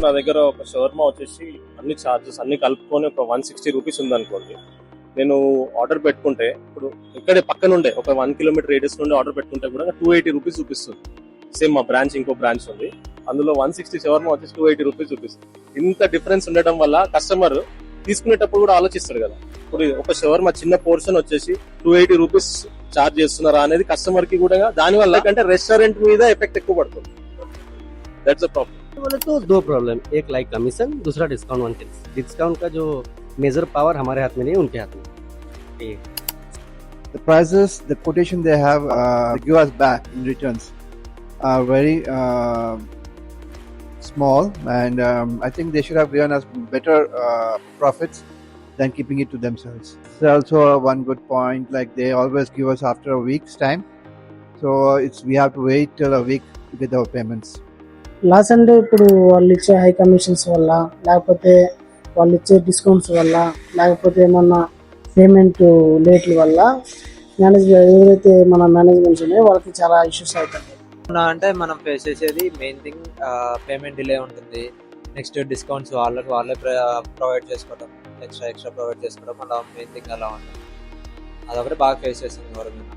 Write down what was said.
నా దగ్గర ఒక షవర్మా వచ్చేసి అన్ని చార్జెస్ అన్ని కలుపుకొని ఒక 160 రూపీస్ ఉందనుకోండి. నేను ఆర్డర్ పెట్టుకుంటే ఇప్పుడు ఇక్కడే పక్కన ఉండే ఒక 1 కిలోమీటర్ రేడియస్ నుండి ఆర్డర్ పెట్టుకుంటే కూడా 280 రూపీస్ చూపిస్తుంది. సేమ్ మా బ్రాంచ్ ఇంకో బ్రాంచ్ ఉంది, అందులో 160 షవర్మా వచ్చేసి 280 రూపీస్ చూపిస్తుంది. ఇంత డిఫరెన్స్ ఉండడం వల్ల కస్టమర్ తీసుకునేటప్పుడు కూడా ఆలోచిస్తాడు కదా. ఇప్పుడు ఒక షవర్మా చిన్న పోర్షన్ వచ్చేసి 280 రూపీస్ చార్జ్ చేస్తున్నారా అనేది కస్టమర్ కి కూడా దాని వల్ల అంటే రెస్టారెంట్ మీద ఎఫెక్ట్ ఎక్కువ పడుతుంది. That's the problem. बोले तो दो प्रॉब्लम, एक लाइक कमीशन, दूसरा डिस्काउंट 1 डिस्काउंट का जो मेजर पावर हमारे हाथ में नहीं, उनके हाथ में. The prices, the quotation they have give us back in returns are very small, and I think they should have given us better profits than keeping it to themselves. It's also one good point, like they always give us after a week's time, so we have to wait till a week to get our payments. Loss అంటే ఇప్పుడు వాళ్ళు ఇచ్చే high commissions వల్ల, లేకపోతే వాళ్ళు ఇచ్చే discounts వల్ల, లేకపోతే ఏమన్నా పేమెంట్ లేట్ల వల్ల ఎవరైతే మన మేనేజ్మెంట్స్ ఉన్నాయో వాళ్ళకి చాలా ఇష్యూస్ అవుతాయి. అంటే మనం ఫేస్ చేసేది మెయిన్ థింగ్ పేమెంట్ డిలే ఉంటుంది. నెక్స్ట్ డిస్కౌంట్స్ వాళ్ళే ప్రొవైడ్ చేసుకోవడం, ఎక్స్ట్రా ప్రొవైడ్ చేసుకోవడం, అలా మెయిన్ థింగ్ అలా ఉంటుంది. అదొకటి బాగా ఫేస్ చేస్తుంది గవర్నమెంట్.